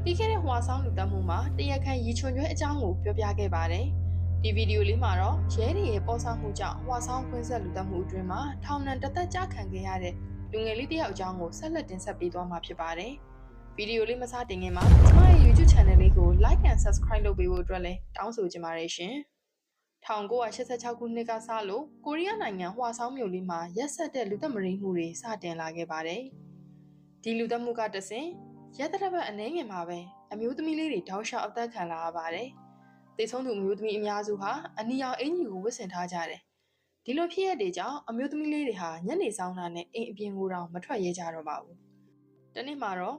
ပြီးခဲ့တဲ့ဟွာဆောင်လူတက်မှုမှာတရားခံရီချွန်ကျွဲအကြောင်းကိုပြောပြခဲ့ပါတယ်။ဒီဗီဒီယိုလေးမှာတော့ရဲတွေရဲ့ပေါ်ဆောင်မှုကြောင့်ဟွာဆောင်ကွင်းဆက်လူတက်မှုအတွင်းမှာထောင်ဒဏ်တစ်သက်ကြာခံခဲ့ရတဲ့လူငယ်လေးတစ်ယောက်အကြောင်းကိုဆက်လက်တင်ဆက်ပေးသွားမှာဖြစ်ပါတယ်။ဗီဒီယိုလေးမစတင်ခင်မှာကျမရဲ့ YouTube Channel လေးကို Like and Subscribe လုပ်ပေးဖို့အတွက်လည်းတောင်းဆိုချင်ပါတယ်ရှင်။1986ခုနှစ်ကစလို့ကိုရီးယားနိုင်ငံဟွာဆောင်မြို့လေးမှာရက်ဆက်တဲ့လူသက်မရိမှုတွေစတင်လာခဲ့ပါတယ်။ဒီလူသက်မှုကတဆင့်ရက်တရပတ်အနေငယ်မှာပဲအမျိုးသမီးလေးတွေတောက်လျှောက်အသက်ခံလာရပါတယ်။သေဆုံးသူအမျိုးသမီးအများစုဟာအနီရောင်အင်ကြီးကိုဝတ်ဆင်ထားကြတယ်။ဒီလိုဖြစ်ရတဲ့ကြောင့်အမျိုးသမီးလေးတွေဟာညနေဆောင်တာနဲ့အိမ်အပြင်ကိုတော့မထွက်ရဲကြတော့ပါဘူး။တနေ့မှာတော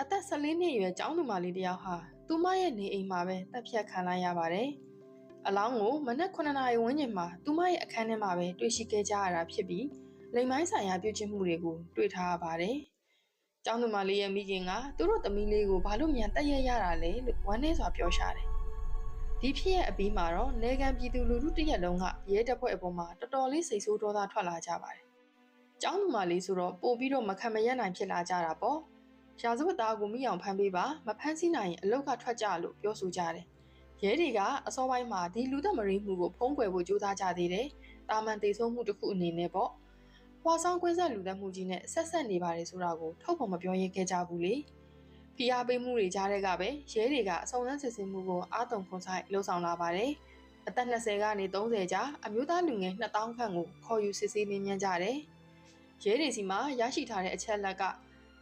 ့အသက်14နှစ်အရွယ်ကျောင်းသူမလေးတစ်ယောက်ဟာသူမရဲ့နေအိမ်မှာပဲတပ်ဖြတ်ခံလိုက်ရပါတယ်။အလောင်းကိုမနက်9နာရီဝန်းကျင်မှာသူမရဲ့အခန်းထဲမှာပဲတွေ့ရှိခဲ့ကြရတာဖြစ်ပြီးလိမ်မိုင်းဆိုင်ရာပြုကျင့်မှုတွေကိုတွေ့ထားရပါတယ်။ကျောင်းသူမလေးရဲ့မိခင်ကသူတို့သမီးလေးကိုဘာလို့မြန်တက်ရရတာလဲလို့ဝမ်းနည်းစွာပြောရှာတယ်။ဒီဖြစ်ရဲ့အပြီးမှာတော့နေကန်ပြည်သူလူထုတရက်လုံးကရဲတပ်ဖွဲ့အပေါ်မှာတော်တော်လေးစိတ်ဆိုးဒေါသထွက်လာကြပါတယ်။ကျောင်းသူမလေးဆိုတော့ပို့ပြီးတော့မခံမရနိုင်ဖြစ်လာကြတာပေါ့။ရာဇဝတ်သားကိုမိအောင်ဖမ်းပေးပါမဖမ်းဆီးနိုင်ရင်အလောက်ကထွက်ကြလို့ပြောဆိုကြတယ်။ရဲတွေကအစောပိုင်းမှာဒီလူသက်မရိမှုကိုဖုံးကွယ်ဖို့ကြိုးစားကြသေးတယ်။တာမန်တေဆုံးမှုတစ်ခုအနေနဲ့ပေါ့။ဟွာဆောင်ကွင်းဆက်လူသက်မှုကြီးနဲ့ဆက်နေပါတယ်ဆိုတာကိုထုတ်ဖော်မပြောရဲခဲ့ကြဘူးလေ။ဖိအားပေးမှုတွေကြားတဲ့ကပဲရဲတွေကအစုံစမ်းစစ်ဆေးမှုကိုအာတုံခွန်ဆိုင်လှုံ့ဆော်လာပါတယ်။အသက်20ကနေ30ကြားအမျိုးသားလူငယ်2000ခန့်ကိုခေါ်ယူစစ်ဆေးမေးမြန်းကြတယ်။ရဲတွေစီမှာရရှိထားတဲ့အချက်လက်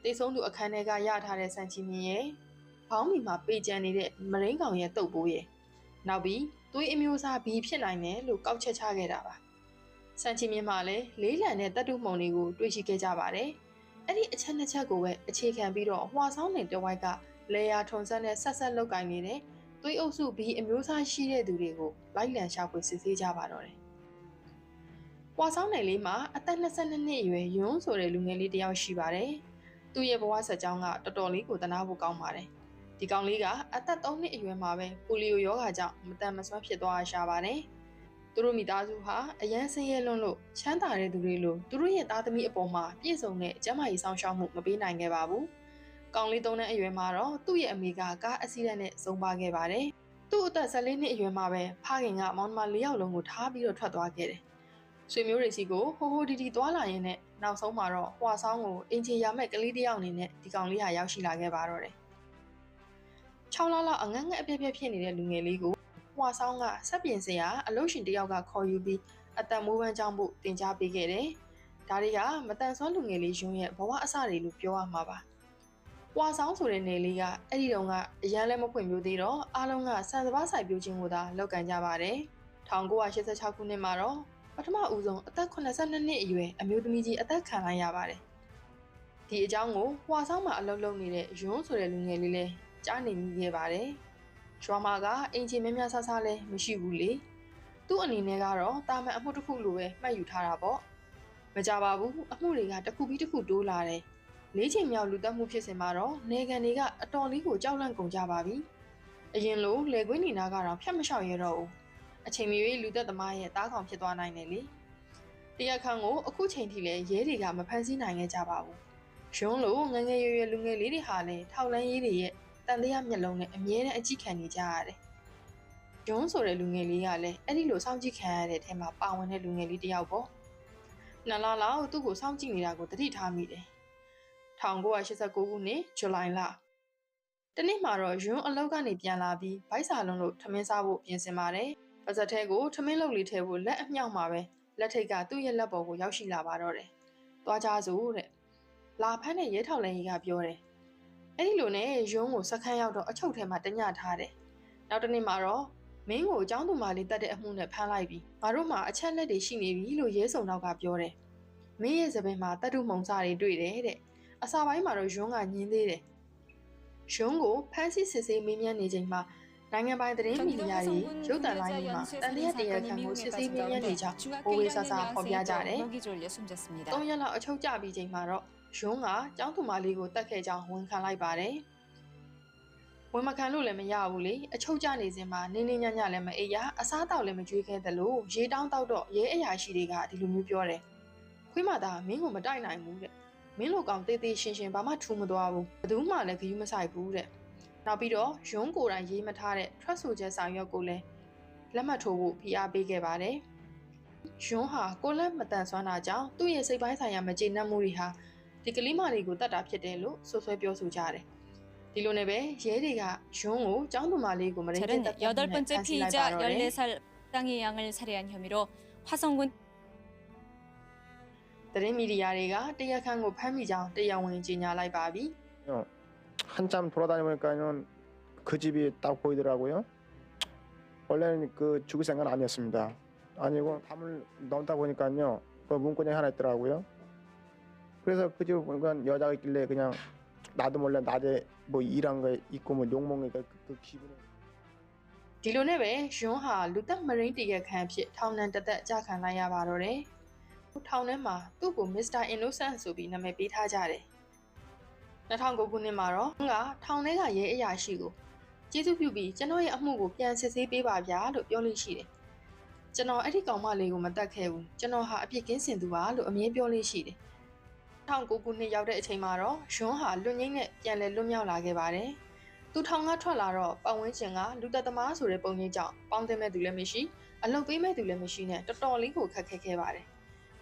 ကတေဆုံးသူအခန်းထဲကရထားတဲ့စံချီမြင်ရဲ့ဘောင်းမီမှာပေကျန်နေတဲ့မရင်းကောင်ရဲ့တုပ်ပိုးရဲ့နောက်ပြီးသွေးအမျိုးအစားဘီဖြစ်နိုင်တယ်လို့ကောက်ချက်ချခဲ့တာပါစံချီမြင်မှာလည်းလေးလံတဲ့တပ်တုမှုန်တွေကိုတွေ့ရှိခဲ့ကြပါတယ်အဲ့ဒီအချက်နှစ်ချက်ကိုပဲအခြေခံပြီးတော့ဟွာဆောင်နေတဝိုက်ကလေယာထွန်ဆက်နဲ့ဆက်လောက်ကင်နေတဲ့သွေးအုပ်စုဘီအမျိုးအစားရှိတဲ့သူတွေကိုလိုက်လံရှာဖွေစစ်ဆေးကြပါတော့တယ်ဟွာဆောင်နယ်လေးမှာအသက်22နှစ်အရွယ်ယွန်းဆိုတဲ့လူငယ်လေးတစ်ယောက်ရှိပါတယ်သူ့ရဲ့ဘဝဆက်ကြောင်းကတော်တော်လေးကိုတနာဖို့ကောင်းပါတယ်။ဒီကောင်လေးကအသက်3နှစ်အရွယ်မှာပဲပိုလီယိုရောဂါကြောင့်မတန်မဆွမ်းဖြစ်သွားရှာပါတယ်။သူတို့မိသားစုဟာအရန်ဆင်းရဲလွန်းလို့ချမ်းသာတဲ့သူတွေလိုသူတို့ရဲ့သားသမီးအပေါ်မှာပြည့်စုံတဲ့ကျန်းမာရေးဆောင်ရှောက်မှုမပေးနိုင်ခဲ့ပါဘူး။ကောင်လေး3နှစ်အရွယ်မှာတော့သူ့ရဲ့အမေကကားအက်ဆီဒန့်နဲ့ဆုံးပါခဲ့ပါတယ်။သူ့အသက်14နှစ်အရွယ်မှာပဲဖခင်ကမောင်နှမ4ယောက်လုံးကိုထားပြီးတော့ထွက်သွားခဲ့တယ်။ဆွေမျိုးတွေစီကိုဟိုဟိုဒီသွားလာရင်းနဲ့နောက်ဆုံးမှာတော့ဟွာဆောင်ကိုအင်ချီရမဲ့ကလေးတစ်ယောက်အနေနဲ့ဒီကောင်လေးဟာရောက်ရှိလာခဲ့ပါတော့တယ်။6လလောက်အငတ်ငတ်အပြက်ပြက်ဖြစ်နေတဲ့လူငယ်လေးကိုဟွာဆောင်ကစက်ပြင်စရာအလုပ်ရှင်တစ်ယောက်ကခေါ်ယူပြီးအတန်မိုးပန်းကြောင်းဖို့တင် जा ပေးခဲ့တယ်။ဒါတွေကမတန်ဆွမ်းလူငယ်လေးယွန်းရဲ့ဘဝအစတွေလို့ပြောရမှာပါ။ဟွာဆောင်ဆိုတဲ့နယ်လေးကအဲ့ဒီတုန်းကအရန်လည်းမဖွင့်ပြသေးတော့အားလုံးကစံစပါးဆိုင်ပြိုးခြင်းကိုသာလောက်ကန်ကြပါတယ်။1986ခုနှစ်မှာတော့ပထမဦးဆုံးအသက်82နှစ်အရွယ်အမျိုးသမီးကြီးအသက်ခံလိုက်ရပါတယ်။ဒီအကြောင်းကိုဟွာဆောင်မှာအလုပ်လုပ်နေတဲ့ယွန်းဆိုတဲ့လူငယ်လေးလည်းကြားနေမိခဲ့ပါတယ်။ရွာမှာကအင်ချီများများဆဆလည်းမရှိဘူးလေ။သူ့အနေနဲ့ကတော့တာမန်အမှုတစ်ခုလိုပဲမှတ်ယူထားတာပေါ့။မကြပါဘူးအမှုတွေကတစ်ခုပြီးတစ်ခုတိုးလာတယ်။၄ချိန်မြောက်လူသက်မှုဖြစ်စဉ်မှာတော့နေကန်တွေကအတော်လေးကိုကြောက်လန့်ကုန်ကြပါပြီ။အရင်လိုလေကွင်းနေနာကတော့ဖြတ်မလျှောက်ရတော့ဘူး။အချိန်မီလူသက်သမားရဲ့တားကောင်ဖြစ်သွားနိုင်တယ်လေ။တရားခံကိုအခုချိန်ထိလည်းရဲတွေကမဖမ်းဆီးနိုင်ခဲ့ကြပါဘူး။ရုံးလို့ငငယ်ရွယ်ရွယ်လူငယ်လေးတွေဟာလည်းထောက်လန်းရေးတွေရဲ့တန်တရားမျက်လုံးနဲ့အမြဲတမ်းအကြည့်ခံနေကြရတယ်။ရုံးဆိုတဲ့လူငယ်လေးကလည်းအဲ့ဒီလိုစောင့်ကြည့်ခံရတဲ့အထက်မှာပါဝင်တဲ့လူငယ်လေးတစ်ယောက်ပေါ့။နှစ်လလောက်သူ့ကိုစောင့်ကြည့်နေတာကိုသတိထားမိတယ်။1989ခုနှစ်ဇူလိုင်လတနေ့မှာတော့ယွန်းအလောက်ကနေပြန်လာပြီးဗိုက်စာလုံးလို့ထမင်းစားဖို့ပြင်ဆင်ပါတယ်။ပါဇက်ထဲကိုထမင်းလုပ်လေးထဲဖို့လက်အမြောက်မှာပဲလက်ထိတ်ကသူ့ရဲ့လက်ပေါ်ကိုရောက်ရှိလာပါတော့တယ်။သွားကြစို့တဲ့။လာဖမ်းတဲ့ရဲထောက်လန်းကြီးကပြောတယ်။အဲ့ဒီလိုနဲ့ယွန်းကိုစခန်းရောက်တော့အချုပ်ထဲမှာတညထားတယ်။နောက်တစ်နေ့မှာတော့မင်းကိုအကြောင်းသူမလေးတတ်တဲ့အမှုနဲ့ဖမ်းလိုက်ပြီးငါတို့မှာအချက်လက်တွေရှိနေပြီလို့ရဲစုံနောက်ကပြောတယ်။မင်းရဲ့စပင်မှာတတ်တုမှုံစားတွေတွေ့တယ်တဲ့အစာပိုင်းမှာတော့ယွန်းကညင်းသေးတယ်။ယွန်းကိုဖမ်းဆီးစစ်ဆေးမေးမြန်းနေချိန်မှာနိုင်ငံပိုင်သတင်းမီဒီယာတွေရုပ်သံလိုင်းတွေမှာတန်တရားတရားခံကိုစစ်ဆေးမြင်ရနေကြဘိုးဝေးဆဆဖော်ပြကြတယ်။3ရက်လောက်အချုပ်ကျပြီးချိန်မှာတော့ယွန်းကကျောင်းသူမလေးကိုတတ်ခဲ့ကြောင်းဝန်ခံလိုက်ပါတယ်။ဝန်မခံလို့လည်းမရဘူးလေအချုပ်ကျနေစဉ်မှာနင်းနင်းညံ့ညံ့လည်းမအေးရအစားတောက်လည်းမကြွေးခဲ့သလိုရေတောင်းတောက်တော့ရဲအရာရှိတွေကဒီလိုမျိုးပြောတယ်။ခွေးမသားမင်းကိုမတိုက်နိုင်ဘူးတဲ့။မင်းလိုကောင်တေးသေးရှင်းရှင်းဘာမှထူးမသွားဘူး။ဘယ်သူမှလည်းဂယုမဆိုင်ဘူးတဲ့။ နောက်ပြီးတော့ယွန်းကိုယ်တိုင်ရေးမထားတဲ့ထွက်ဆိုချက်စာရွက်ကိုလည်းလက်မှတ်ထိုးဖို့ဖိအားပေးခဲ့ပါတယ်။ယွန်းဟာကိုလက်မတန်ဆွမ်းတာကြောင့်သူ့ရဲ့စိတ်ပိုင်းဆိုင်ရာမကျေနပ်မှုတွေဟာဒီကလေးမတွေကိုတတ်တာဖြစ်တယ်လို့ဆွဆွဲပြောဆိုကြတယ်။ဒီလိုနဲ့ပဲရဲတွေကယွန်းကိုကျောင်းသူမလေးကိုမရင်းကျက်တပ်တဲ့ 8번째 피의자 14살 땅의 양을 살해한 혐의로 화성군 သတင်းမီဒီယာတွေကတရားခံကိုဖမ်းမိကြောင်းတရားဝင်ကြေညာလိုက်ပါပြီ 한참 돌아다니니까는 그 집이 딱 보이더라고요. 원래는 그 죽을 생각은 아니었습니다. 아니고 밤을 넘다 보니까요. 그 문구장이 하나 있더라고요. 그래서 그 집을 보니까 여자가 있길래 그냥 나도 몰래 낮에 뭐 일한 거 있고 뭐 욕먹으니까 그 기분에 ဒီလိုနဲ့ပဲယွန်းဟာလူသက်မရင်းတရားခံဖြစ်ထောင်နှံတသက်ကြာခံလိုက်ရပါတော့တယ်ထောင်ထဲမှာသူ့ကိုမစ္စတာအင်နိုဆန့်ဆိုပြီးနာမည်ပေးထားကြတယ်2009ခုနှစ်မှာတော့ကထောင်ထဲကရဲအရာရှိကိုကျေးဇူးပြုပြီးကျွန်တော်ရဲ့အမှုကိုပြန်စစ်ဆေးပေးပါဗျာလို့ပြောလို့ရှိတယ်ကျွန်တော်အဲ့ဒီကောင်မလေးကိုမတတ်ခဲ့ဘူးကျွန်တော်ဟာအပြစ်ကင်းစင်သူပါလို့အမြဲပြောလို့ရှိတယ်2009ခုနှစ်ရောက်တဲ့အချိန်မှာတော့ယွန်းဟာလွတ်ငင်းနဲ့ပြန်လည်လွတ်မြောက်လာခဲ့ပါတယ်သူထောင်ကထွက်လာတော့ပတ်ဝန်းကျင်ကလူသက်သမားဆိုတဲ့ပုံရိပ်ကြောင့်ပေါင်းသိမဲ့သူလည်းမရှိအလုပ်ပေးမဲ့သူလည်းမရှိနဲ့တော်တော်လေးကိုခက်ခဲခဲ့ပါတယ်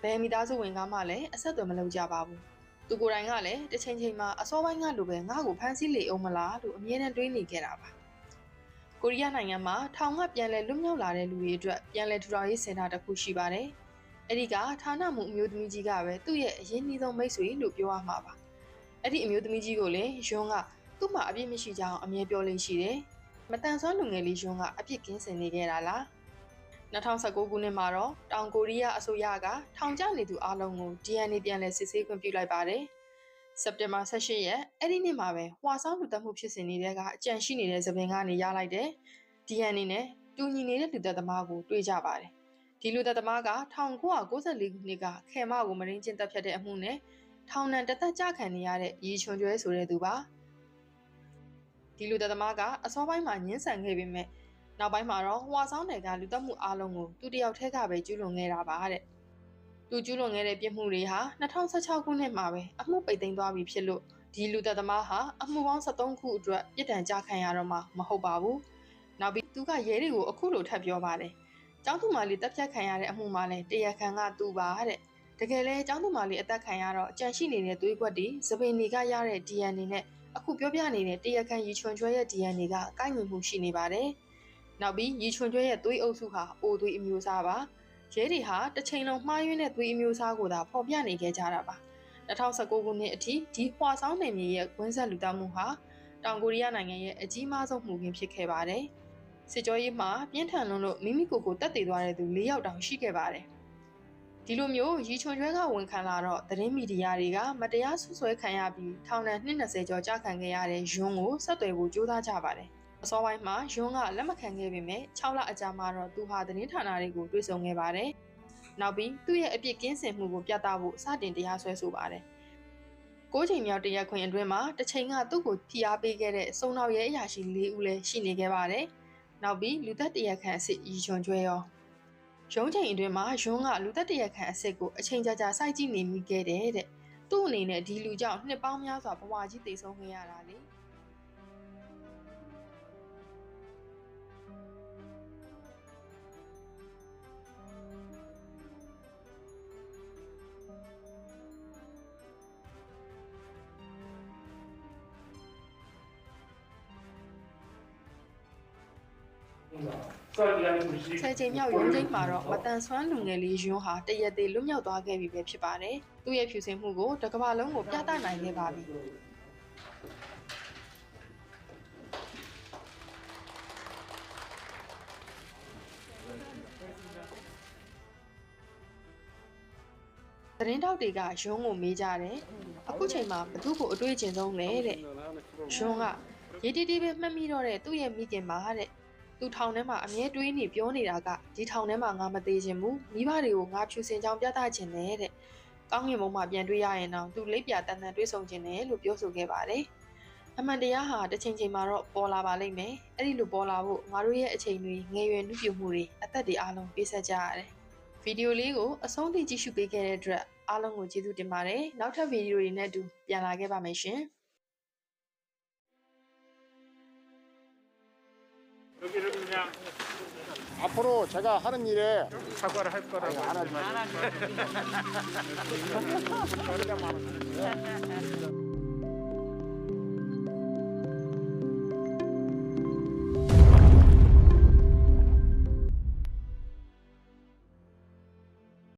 ဘယ်မိသားစုဝင်ကမှလည်းအဆက်အသွယ်မလုပ်ကြပါဘူးသူကိုယ်တိုင်ကလည်းတစ်ချိန်ချိန်မှာအစောပိုင်းကလိုပဲငါ့ကိုဖမ်းဆီးလေအောင်မလားလို့အမြဲတမ်းတွေးနေခဲ့တာပါကိုရီးယားနိုင်ငံမှာထောင်ကပြန်လည်လွတ်မြောက်လာတဲ့လူတွေအတွက်ပြန်လည်ထူထောင်ရေးစင်တာတစ်ခုရှိပါတယ်အဲ့ဒီကဌာနမှုအမျိုးသမီးကြီးကပဲသူ့ရဲ့အရင်းနှီးဆုံးမိတ်ဆွေလို့ပြောရမှာပါအဲ့ဒီအမျိုးသမီးကြီးကိုလည်းယွန်းကသူ့မှာအပြစ်မရှိကြောင်းအမြဲပြောလို့ရှိတယ်မတန်ဆွမ်းလူငယ်လေးယွန်းကအပြစ်ကင်းစင်နေခဲ့တာလား2019ခုနှစ်မှာတော့တောင်ကိုရီးယားအစိုးရကထောင်ကျနေသူအလုံးကို DNA ပြန်လည်စစ်ဆေးခွင့်ပြုလိုက်ပါတယ်စက်တင်ဘာ18ရက်အဲ့ဒီနေ့မှာပဲဟွာဆောင်လူသက်မှုဖြစ်စဉ်တွေကအကြံရှိနေတဲ့သပင်ကနေရလိုက်တဲ့ DNA နဲ့တူညီနေတဲ့လူသက်သမားကိုတွေ့ကြပါတယ်ဒီလူသက်သမားက1994ခုနှစ်ကခေမကိုမရင်းကျင်းတပ်ဖြတ်တဲ့အမှုနဲ့ထောင်နှံတသက်ကြခံနေရတဲ့ရီချွန်ကျွဲဆိုတဲ့သူပါဒီလူသက်သမားကအစောပိုင်းမှာညှင်းဆန်ခဲ့ပေမဲ့နောက်ပိုင်းမှာတော့ဟွာဆောင်တွေကလူသက်မှုအလုံးကိုသူတယောက်တည်းကပဲကျူးလွန်ခဲ့တာပါတဲ့သူကျူးလွန်ခဲ့တဲ့ပြစ်မှုတွေဟာ2016ခုနှစ်မှာပဲအမှုပိတ်သိမ်းသွားပြီဖြစ်လို့ဒီလူသက်သမားဟာအမှုပေါင်း73ခုအတွက်ပြစ်ဒဏ်ကြခံရတော့မှမဟုတ်ပါဘူးနောက်ပြီးသူကရဲတွေကိုအခုလိုထပ်ပြောပါတယ်ကျောင်းသူမလေးတပ်ဖြတ်ခံရတဲ့အမှုမှာလည်းတရားခံကသူပါတဲ့တကယ်လဲကျောင်းသူမလေးအသက်ခံရတော့အကြံရှိနေတဲ့သွေးကွက်တွေသပင်တွေကရတဲ့ DNA နဲ့အခုပြောပြနေတဲ့တရားခံရီချွန်ကျွဲရဲ့ DNA ကကိုက်ညီမှုရှိနေပါတယ်နောက်ပြီးရီချွန်ကျွဲရဲ့သွေးအုပ်စုဟာအိုသွေးအမျိုးအစားပါရဲတွေဟာတစ်ချိန်လုံးမှားယွင်းတဲ့သွေးအမျိုးအစားကိုသာဖော်ပြနေခဲ့ကြတာပါ2019ခုနှစ်အထိဒီဟွာဆောင်နယ်မြေရဲ့ကွင်းဆက်လူသားမှုဟာတောင်ကိုရီးယားနိုင်ငံရဲ့အကြီးမားဆုံးမှုခင်းဖြစ်ခဲ့ပါတယ်စစ်ကြောရေးမှာပြင်းထန်လွန်းလို့မိမိကိုယ်ကိုတပ်တည်သွားတဲ့သူ၄ယောက်တောင်ရှိခဲ့ပါတယ်ဒီလိုမျိုးရီချွန်ကျွဲကဝန်ခံလာတော့သတင်းမီဒီယာတွေကမတရားဆွဆွဲခံရပြီးထောင်ဒဏ်20ကျော်ကြာခံခဲ့ရတဲ့ယွန်းကိုဆက်သွယ်ဖို့ကြိုးစားကြပါတယ်အစောပိုင်းမှာယွန်းကလက်မခံခဲ့ပေမဲ့6လအကြာမှာတော့သူဟာသတင်းဌာနတွေကိုတွေ့ဆုံခဲ့ပါတယ်နောက်ပြီးသူ့ရဲ့အပြစ်ကင်းစင်မှုကိုပြသဖို့စတင်တရားစွဲဆိုပါတယ်9ချိန်မြောက်တရားခွင်အတွင်းမှာတစ်ချိန်ကသူ့ကိုဖိအားပေးခဲ့တဲ့စုံတော်ရဲအရာရှိ4ဦးလည်းရှိနေခဲ့ပါတယ်နောက်ပြီးလူသက်တရားခံအစ်ရီချွန်ကျွဲရောရုံးချိန်အတွင်းမှာယွန်းကလူသက်တရားခံအစ်ကိုအချိန်ကြာကြာစိုက်ကြည့်နေမိခဲ့တဲ့သူ့အနေနဲ့ဒီလူကြောင့်နှစ်ပေါင်းများစွာဘဝကြီးတည်ဆုံးခဲ့ရတာလေဆယ်ချိန်မြောက်ရုံးချိန်မှာတော့မတန်ဆွမ်းလူငယ်လေးယွန်းဟာတရက်သေးလွတ်မြောက်သွားခဲ့ပြီပဲဖြစ်ပါတယ်။သူ့ရဲ့ဖြူစင်မှုကိုတစ်ကမ္ဘာလုံးကိုပြသနိုင်ခဲ့ပါပြီ။သတင်းတောက်တွေကယွန်းကိုမေးကြတယ်။အခုချိန်မှာဘသူ့ကိုအတွေ့အကြုံဆုံးလဲတဲ့။ယွန်းကရေးတီးတီးပဲမှတ်မိတော့တဲ့သူ့ရဲ့မိခင်ပါတဲ့။သူထောင်ထဲမှာအမြဲတွေးနေပြောနေတာကဒီထောင်ထဲမှာငါမသေးခြင်းဘူးမိဘတွေကိုငါဖြူစင်ကြောင်ပြသခြင်းနဲ့တဲ့ကောင်းကင်ဘုံမှာပြန်တွေ့ရရင်တော့သူလိပ်ပြတန်တန်တွေးဆုံခြင်းနဲ့လို့ပြောဆိုခဲ့ပါတယ်အမှန်တရားဟာတစ်ချိန်ချိန်မှာတော့ပေါ်လာပါလိမ့်မယ်အဲ့ဒီလိုပေါ်လာဖို့ငါတို့ရဲ့အချိန်တွေငယ်ရွယ်နှုတ်ပြမှုတွေအသက်တွေအားလုံးပေးဆက်ကြရတယ်ဗီဒီယိုလေးကိုအဆုံးထိကြည့်ရှုပေးခဲ့တဲ့အတွက်အားလုံးကိုကျေးဇူးတင်ပါတယ်နောက်ထပ်ဗီဒီယိုတွေနဲ့အတူပြန်လာခဲ့ပါမယ်ရှင် 여기를 그냥 앞으로 제가 하는 일에 사과를 할 거라고. 안 하지 마세요.